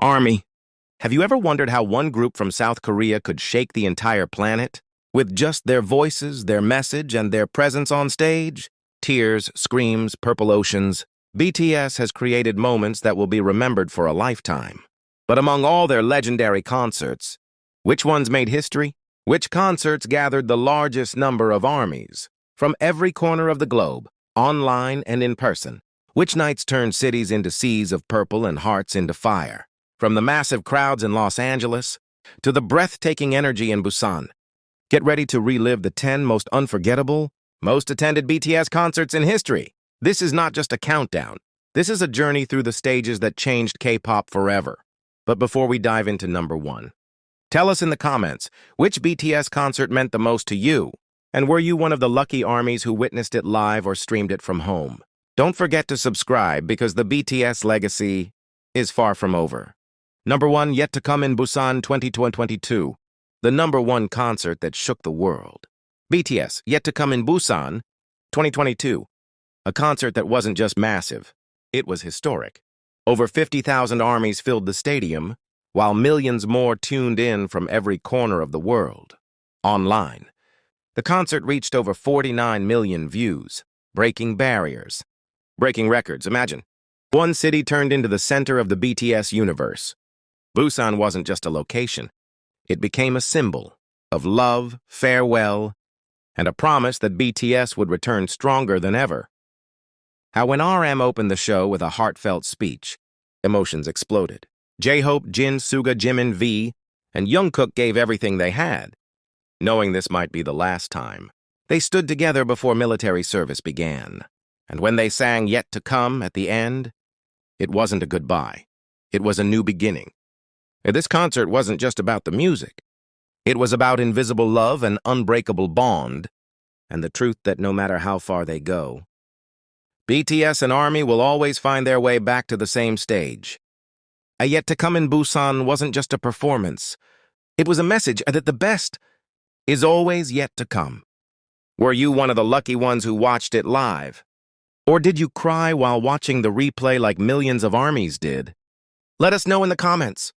Army. Have you ever wondered how one group from South Korea could shake the entire planet? With just their voices, their message, and their presence on stage? Tears, screams, purple oceans. BTS has created moments that will be remembered for a lifetime. But among all their legendary concerts, which ones made history? Which concerts gathered the largest number of armies from every corner of the globe, online and in person? Which nights turned cities into seas of purple and hearts into fire? From the massive crowds in Los Angeles to the breathtaking energy in Busan. Get ready to relive the 10 most unforgettable, most attended BTS concerts in history. This is not just a countdown. This is a journey through the stages that changed K-pop forever. But before we dive into number 1, tell us in the comments which BTS concert meant the most to you, and were you one of the lucky armies who witnessed it live or streamed it from home? Don't forget to subscribe because the BTS legacy is far from over. Number 1, yet to come in Busan 2022, the number 1 concert that shook the world. BTS, yet to come in Busan 2022, a concert that wasn't just massive, it was historic. Over 50,000 armies filled the stadium, while millions more tuned in from every corner of the world. Online, the concert reached over 49 million views, breaking barriers, breaking records. Imagine, one city turned into the center of the BTS universe. Busan wasn't just a location. It became a symbol of love, farewell, and a promise that BTS would return stronger than ever. How when RM opened the show with a heartfelt speech, emotions exploded. J-Hope, Jin, Suga, Jimin, V, and Jungkook gave everything they had. Knowing this might be the last time, they stood together before military service began. And when they sang Yet to Come at the end, it wasn't a goodbye. It was a new beginning. This concert wasn't just about the music. It was about invisible love and unbreakable bond, and the truth that no matter how far they go, BTS and ARMY will always find their way back to the same stage. A Yet to Come in Busan wasn't just a performance. It was a message that the best is always yet to come. Were you one of the lucky ones who watched it live? Or did you cry while watching the replay like millions of armies did? Let us know in the comments.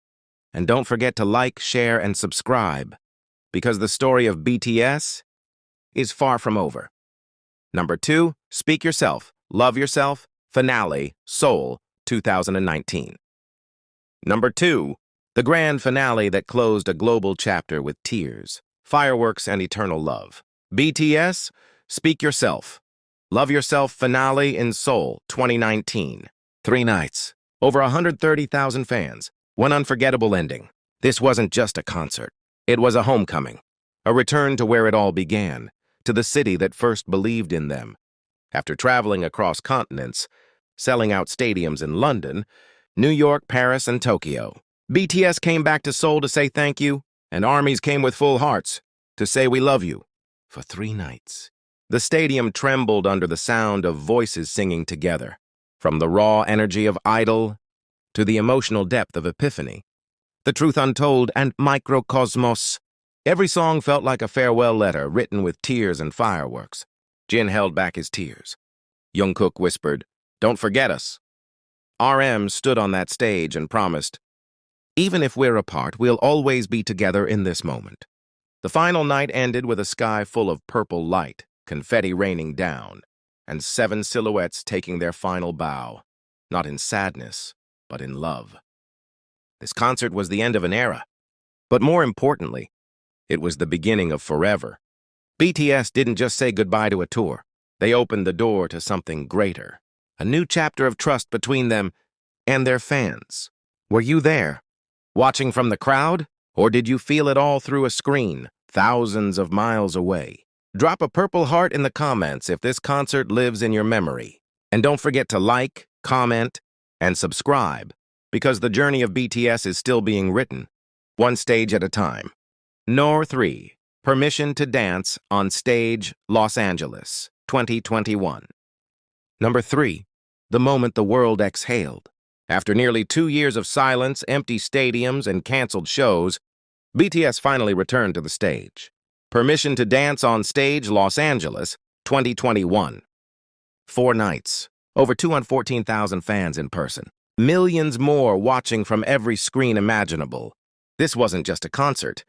And don't forget to like, share, and subscribe, because the story of BTS is far from over. Number 2, Speak Yourself, Love Yourself, Finale, Seoul, 2019. Number 2, the grand finale that closed a global chapter with tears, fireworks, and eternal love. BTS, Speak Yourself, Love Yourself Finale in Seoul, 2019. 3 nights, over 130,000 fans. One unforgettable ending. This wasn't just a concert. It was a homecoming, a return to where it all began, to the city that first believed in them. After traveling across continents, selling out stadiums in London, New York, Paris, and Tokyo, BTS came back to Seoul to say thank you, and armies came with full hearts to say we love you. For 3 nights, the stadium trembled under the sound of voices singing together, from the raw energy of Idol to the emotional depth of Epiphany, The Truth Untold, and Microcosmos. Every song felt like a farewell letter written with tears and fireworks. Jin held back his tears. Jungkook whispered, "Don't forget us." RM stood on that stage and promised, "Even if we're apart, we'll always be together in this moment." The final night ended with a sky full of purple light, confetti raining down, and 7 silhouettes taking their final bow, not in sadness, but in love. This concert was the end of an era, but more importantly, it was the beginning of forever. BTS didn't just say goodbye to a tour. They opened the door to something greater, a new chapter of trust between them and their fans. Were you there, watching from the crowd, or did you feel it all through a screen, thousands of miles away? Drop a purple heart in the comments if this concert lives in your memory. And don't forget to like, comment, and subscribe, because the journey of BTS is still being written, one stage at a time. Number 3, Permission to Dance on Stage, Los Angeles, 2021. Number 3, the moment the world exhaled. After nearly 2 years of silence, empty stadiums, and canceled shows, BTS finally returned to the stage. Permission to Dance on Stage, Los Angeles, 2021. 4 nights, over 214,000 fans in person, Millions more watching from every screen imaginable. This wasn't just a concert.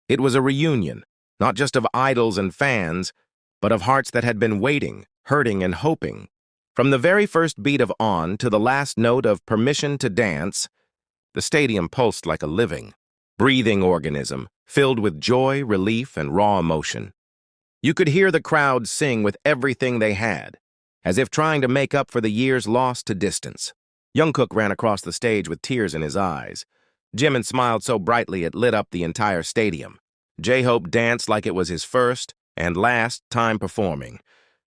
It was a reunion, not just of idols and fans, but of hearts that had been waiting, hurting, and hoping. From the very first beat of On to the last note of Permission to Dance, the stadium pulsed like a living, breathing organism, filled with joy, relief, and raw emotion. You could hear the crowd sing with everything they had, as if trying to make up for the years lost to distance. Jungkook ran across the stage with tears in his eyes. Jimin smiled so brightly it lit up the entire stadium. J-Hope danced like it was his first and last time performing.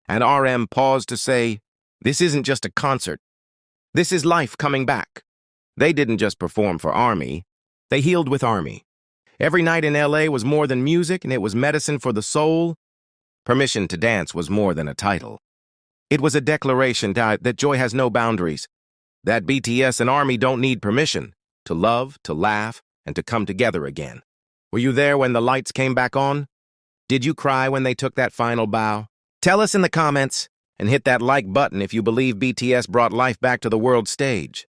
And RM paused to say, "This isn't just a concert. This is life coming back." They didn't just perform for ARMY. They healed with ARMY. Every night in LA was more than music, and it was medicine for the soul. Permission to Dance was more than a title. It was a declaration that joy has no boundaries, that BTS and ARMY don't need permission to love, to laugh, and to come together again. Were you there when the lights came back on? Did you cry when they took that final bow? Tell us in the comments, and hit that like button if you believe BTS brought life back to the world stage.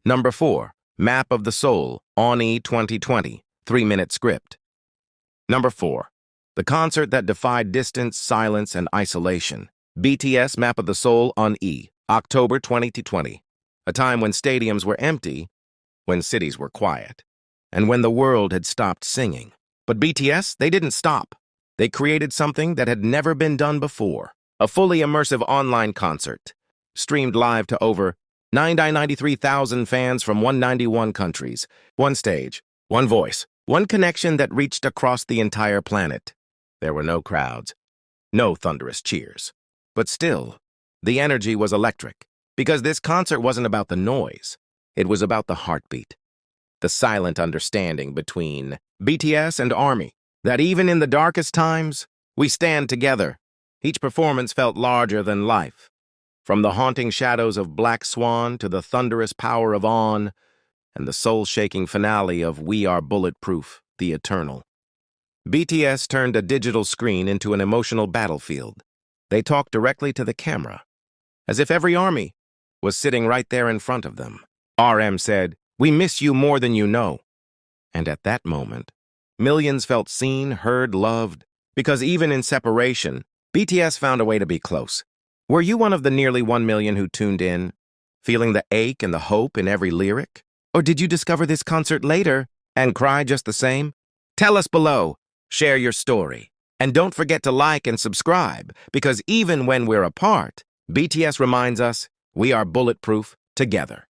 Number 4, Map of the Soul, On-E 2020, 3-minute script. Number 4, the concert that defied distance, silence, and isolation. BTS Map of the Soul On-E, October 2020. A time when stadiums were empty, when cities were quiet, and when the world had stopped singing. But BTS, they didn't stop. They created something that had never been done before. A fully immersive online concert, streamed live to over 993,000 fans from 191 countries. One stage, one voice, one connection that reached across the entire planet. There were no crowds, no thunderous cheers. But still, the energy was electric, because this concert wasn't about the noise. It was about the heartbeat, the silent understanding between BTS and ARMY, that even in the darkest times, we stand together. Each performance felt larger than life. From the haunting shadows of Black Swan to the thunderous power of On, and the soul-shaking finale of We Are Bulletproof, the Eternal. BTS turned a digital screen into an emotional battlefield. They talked directly to the camera, as if every ARMY was sitting right there in front of them. RM said, "We miss you more than you know." And at that moment, millions felt seen, heard, loved, because even in separation, BTS found a way to be close. Were you one of the nearly 1 million who tuned in, feeling the ache and the hope in every lyric? Or did you discover this concert later and cry just the same? Tell us below, share your story, and don't forget to like and subscribe, because even when we're apart, BTS reminds us we are bulletproof together.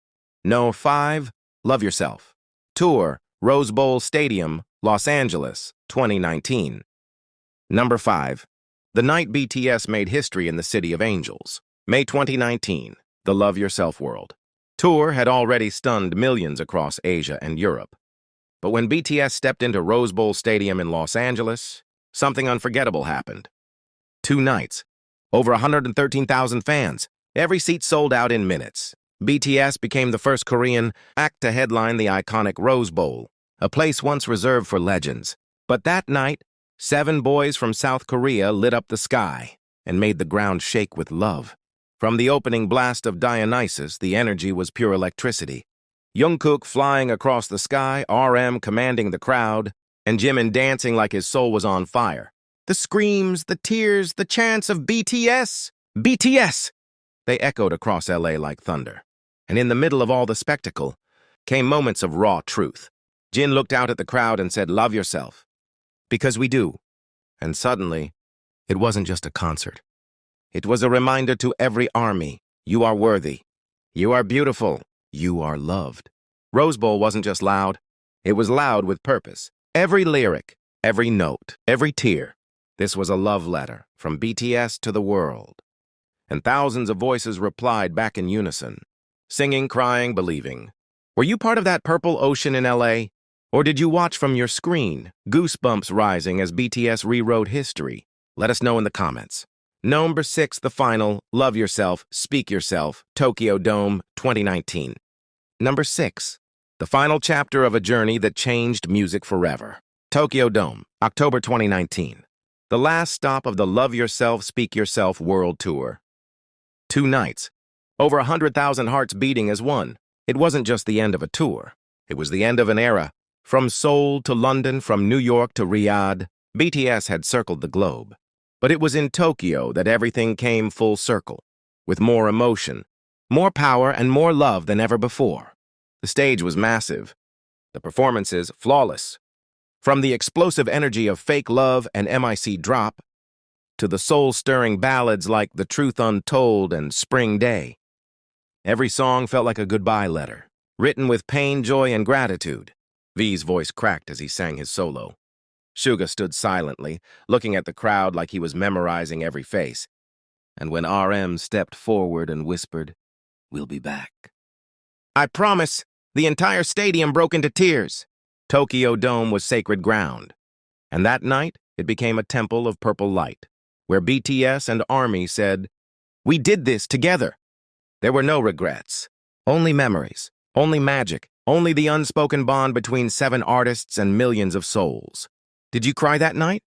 No. 5, Love Yourself. Tour, Rose Bowl Stadium, Los Angeles, 2019. Number 5. The night BTS made history in the City of Angels. May 2019, the Love Yourself World. Tour had already stunned millions across Asia and Europe. But when BTS stepped into Rose Bowl Stadium in Los Angeles, something unforgettable happened. 2 nights, over 113,000 fans, every seat sold out in minutes. BTS became the first Korean act to headline the iconic Rose Bowl, a place once reserved for legends. But that night, 7 boys from South Korea lit up the sky and made the ground shake with love. From the opening blast of Dionysus, the energy was pure electricity. Jungkook flying across the sky, RM commanding the crowd, and Jimin dancing like his soul was on fire. The screams, the tears, the chants of BTS! BTS! They echoed across LA like thunder. And in the middle of all the spectacle came moments of raw truth. Jin looked out at the crowd and said, "Love yourself." Because we do. And suddenly, it wasn't just a concert. It was a reminder to every ARMY, you are worthy, you are beautiful, you are loved. Rose Bowl wasn't just loud, it was loud with purpose. Every lyric, every note, every tear. This was a love letter from BTS to the world. And thousands of voices replied back in unison, singing, crying, believing. Were you part of that purple ocean in LA? Or did you watch from your screen, goosebumps rising as BTS rewrote history? Let us know in the comments. Number 6, the final, Love Yourself, Speak Yourself, Tokyo Dome, 2019. Number 6, the final chapter of a journey that changed music forever. Tokyo Dome, October 2019. The last stop of the Love Yourself, Speak Yourself World Tour. 2 nights, over 100,000 hearts beating as one. It wasn't just the end of a tour. It was the end of an era. From Seoul to London, from New York to Riyadh, BTS had circled the globe. But it was in Tokyo that everything came full circle, with more emotion, more power, and more love than ever before. The stage was massive. The performances flawless. From the explosive energy of Fake Love and MIC Drop, to the soul-stirring ballads like The Truth Untold and Spring Day. Every song felt like a goodbye letter, written with pain, joy, and gratitude. V's voice cracked as he sang his solo. Suga stood silently, looking at the crowd like he was memorizing every face. And when RM stepped forward and whispered, "We'll be back," I promise, the entire stadium broke into tears. Tokyo Dome was sacred ground. And that night, it became a temple of purple light, where BTS and ARMY said, "We did this together." There were no regrets, only memories, only magic, only the unspoken bond between 7 artists and millions of souls. Did you cry that night?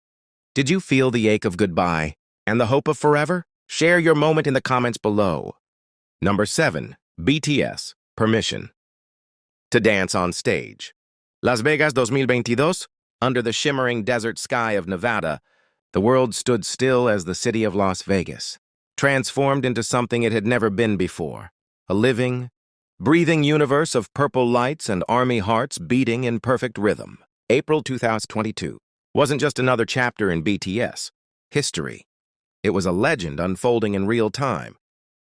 Did you feel the ache of goodbye and the hope of forever? Share your moment in the comments below. Number 7, BTS, Permission. To dance on stage. Las Vegas 2022, under the shimmering desert sky of Nevada, the world stood still as the city of Las Vegas, transformed into something it had never been before, a living, breathing universe of purple lights and ARMY hearts beating in perfect rhythm. April 2022 wasn't just another chapter in BTS history. It was a legend unfolding in real time.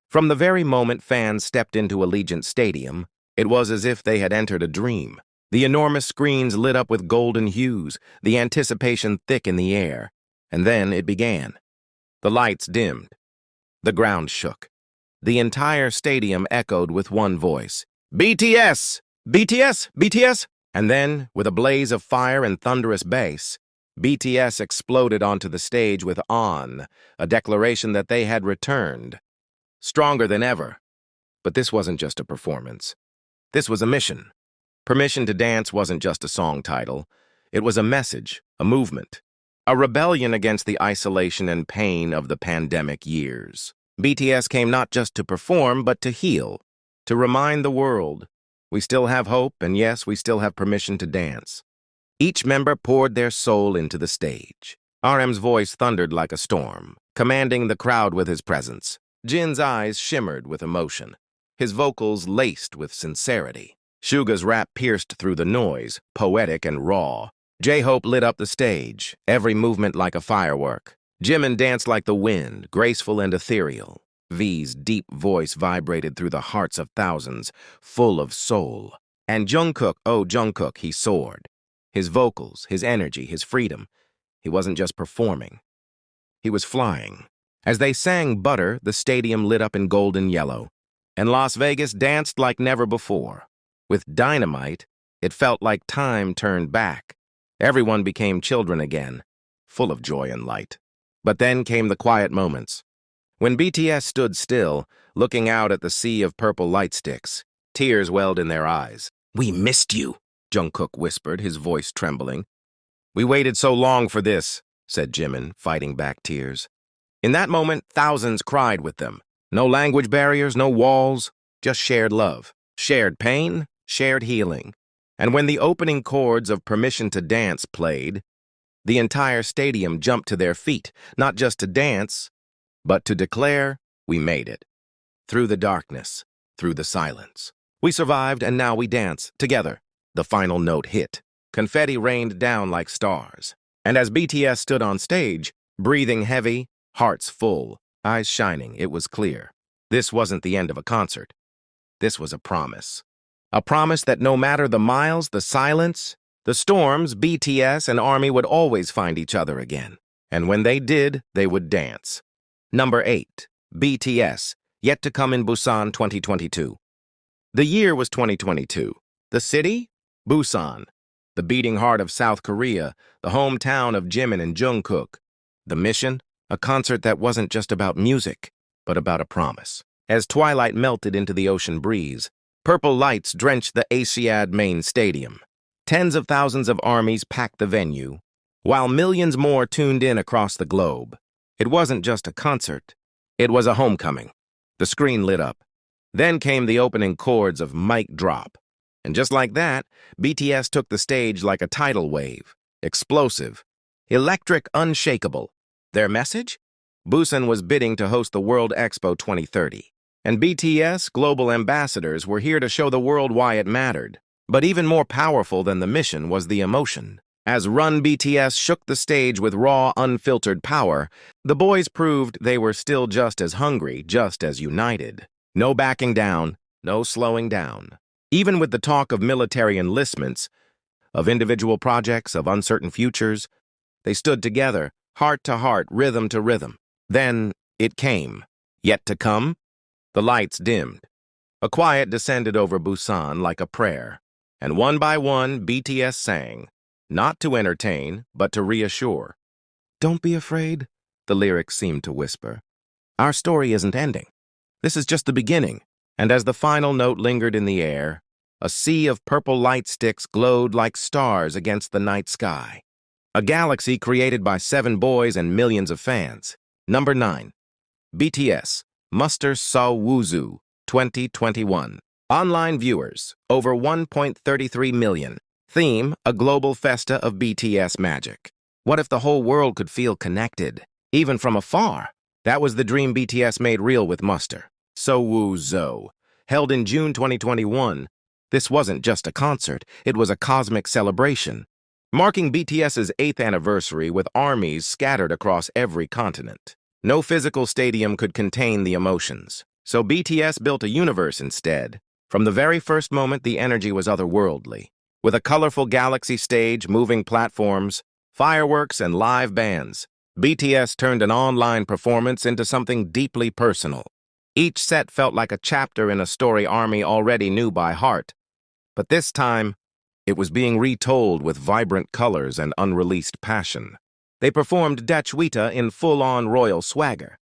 From the very moment fans stepped into Allegiant Stadium, it was as if they had entered a dream. The enormous screens lit up with golden hues, the anticipation thick in the air. And then it began. The lights dimmed. The ground shook. The entire stadium echoed with one voice. BTS! BTS! BTS! And then, with a blaze of fire and thunderous bass, BTS exploded onto the stage with "On," a declaration that they had returned, stronger than ever. But this wasn't just a performance. This was a mission. Permission to Dance wasn't just a song title. It was a message, a movement, a rebellion against the isolation and pain of the pandemic years. BTS came not just to perform, but to heal, to remind the world, we still have hope, and yes, we still have permission to dance. Each member poured their soul into the stage. RM's voice thundered like a storm, commanding the crowd with his presence. Jin's eyes shimmered with emotion, his vocals laced with sincerity. Suga's rap pierced through the noise, poetic and raw. J-Hope lit up the stage, every movement like a firework. Jimin danced like the wind, graceful and ethereal. V's deep voice vibrated through the hearts of thousands, full of soul. And Jungkook, oh Jungkook, he soared. His vocals, his energy, his freedom. He wasn't just performing. He was flying. As they sang Butter, the stadium lit up in golden yellow. And Las Vegas danced like never before. With Dynamite, it felt like time turned back. Everyone became children again, full of joy and light. But then came the quiet moments. When BTS stood still, looking out at the sea of purple light sticks, tears welled in their eyes. "We missed you," Jungkook whispered, his voice trembling. "We waited so long for this," said Jimin, fighting back tears. In that moment, thousands cried with them. No language barriers, no walls, just shared love, shared pain, shared healing. And when the opening chords of Permission to Dance played, the entire stadium jumped to their feet, not just to dance, but to declare, we made it. Through the darkness, through the silence. We survived, and now we dance, together. The final note hit. Confetti rained down like stars. And as BTS stood on stage, breathing heavy, hearts full, eyes shining, it was clear. This wasn't the end of a concert. This was a promise. A promise that no matter the miles, the silence, the storms, BTS and ARMY would always find each other again. And when they did, they would dance. Number 8, BTS, yet to come in Busan 2022. The year was 2022. The city? Busan. The beating heart of South Korea, the hometown of Jimin and Jungkook. The mission? A concert that wasn't just about music, but about a promise. As twilight melted into the ocean breeze, purple lights drenched the Asiad main stadium. Tens of thousands of armies packed the venue, while millions more tuned in across the globe. It wasn't just a concert. It was a homecoming. The screen lit up. Then came the opening chords of Mic Drop. And just like that, BTS took the stage like a tidal wave. Explosive. Electric, unshakable. Their message? Busan was bidding to host the World Expo 2030. And BTS global ambassadors were here to show the world why it mattered. But even more powerful than the mission was the emotion. As Run BTS shook the stage with raw, unfiltered power, the boys proved they were still just as hungry, just as united. No backing down, no slowing down. Even with the talk of military enlistments, of individual projects, of uncertain futures, they stood together, heart to heart, rhythm to rhythm. Then it came. Yet to come? The lights dimmed. A quiet descended over Busan like a prayer. And one by one, BTS sang. Not to entertain, but to reassure. "Don't be afraid," the lyrics seemed to whisper. "Our story isn't ending. This is just the beginning." And as the final note lingered in the air, a sea of purple light sticks glowed like stars against the night sky. A galaxy created by 7 boys and millions of fans. Number 9. BTS, Muster Sowoozoo, 2021. Online viewers, over 1.33 million. Theme, a global festa of BTS magic. What if the whole world could feel connected, even from afar? That was the dream BTS made real with Muster. Sowoozoo. Held in June 2021, this wasn't just a concert, it was a cosmic celebration, marking BTS's 8th anniversary with armies scattered across every continent. No physical stadium could contain the emotions, so BTS built a universe instead. From the very first moment, the energy was otherworldly. With a colorful galaxy stage, moving platforms, fireworks, and live bands, BTS turned an online performance into something deeply personal. Each set felt like a chapter in a story ARMY already knew by heart. But this time, it was being retold with vibrant colors and unreleased passion. They performed Daechwita in full-on royal swagger,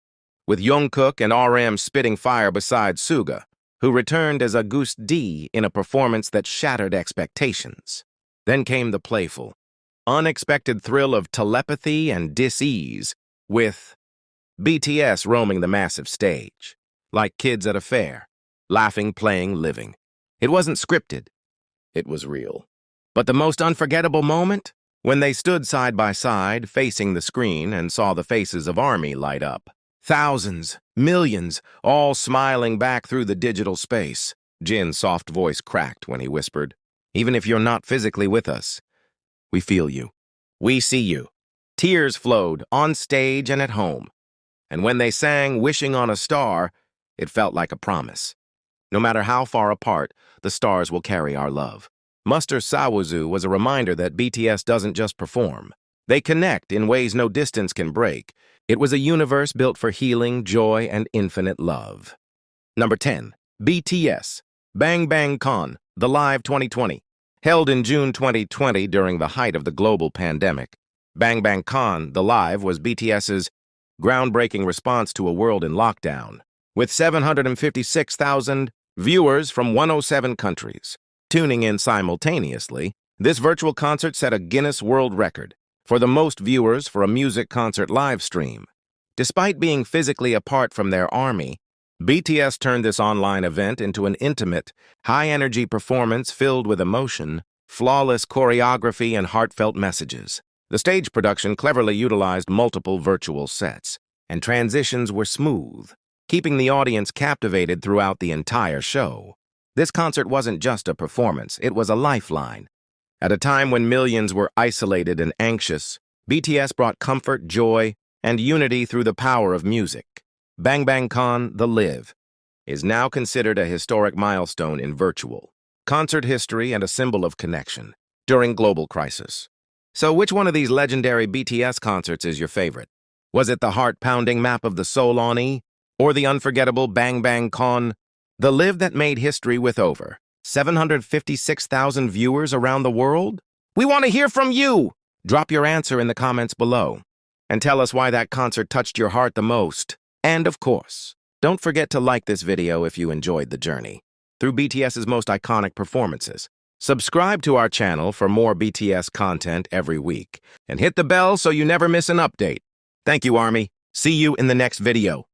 with Jungkook and RM spitting fire beside Suga, who returned as August D in a performance that shattered expectations. Then came the playful, unexpected thrill of telepathy and dis-ease, with BTS roaming the massive stage, like kids at a fair, laughing, playing, living. It wasn't scripted. It was real. But the most unforgettable moment? When they stood side by side, facing the screen, and saw the faces of ARMY light up. Thousands, millions, all smiling back through the digital space. Jin's soft voice cracked when he whispered, "Even if you're not physically with us, we feel you. We see you." Tears flowed, on stage and at home. And when they sang Wishing on a Star, it felt like a promise. No matter how far apart, the stars will carry our love. Muster Sowoozoo was a reminder that BTS doesn't just perform. They connect in ways no distance can break. It was a universe built for healing, joy, and infinite love. Number 10. BTS, Bang Bang Con, The Live 2020. Held in June 2020 during the height of the global pandemic, Bang Bang Con, The Live was BTS's groundbreaking response to a world in lockdown. With 756,000 viewers from 107 countries tuning in simultaneously, this virtual concert set a Guinness World Record for the most viewers for a music concert live stream. Despite being physically apart from their ARMY, BTS turned this online event into an intimate, high-energy performance filled with emotion, flawless choreography, and heartfelt messages. The stage production cleverly utilized multiple virtual sets, and transitions were smooth, keeping the audience captivated throughout the entire show. This concert wasn't just a performance, it was a lifeline. At a time when millions were isolated and anxious, BTS brought comfort, joy, and unity through the power of music. Bang Bang Con, The Live, is now considered a historic milestone in virtual concert history and a symbol of connection during global crisis. So which one of these legendary BTS concerts is your favorite? Was it the heart-pounding map of the Seoul or the unforgettable Bang Bang Con, The Live that made history with over 756,000 viewers around the world? We want to hear from you! Drop your answer in the comments below and tell us why that concert touched your heart the most. And of course, don't forget to like this video if you enjoyed the journey through BTS's most iconic performances. Subscribe to our channel for more BTS content every week and hit the bell so you never miss an update. Thank you, ARMY. See you in the next video.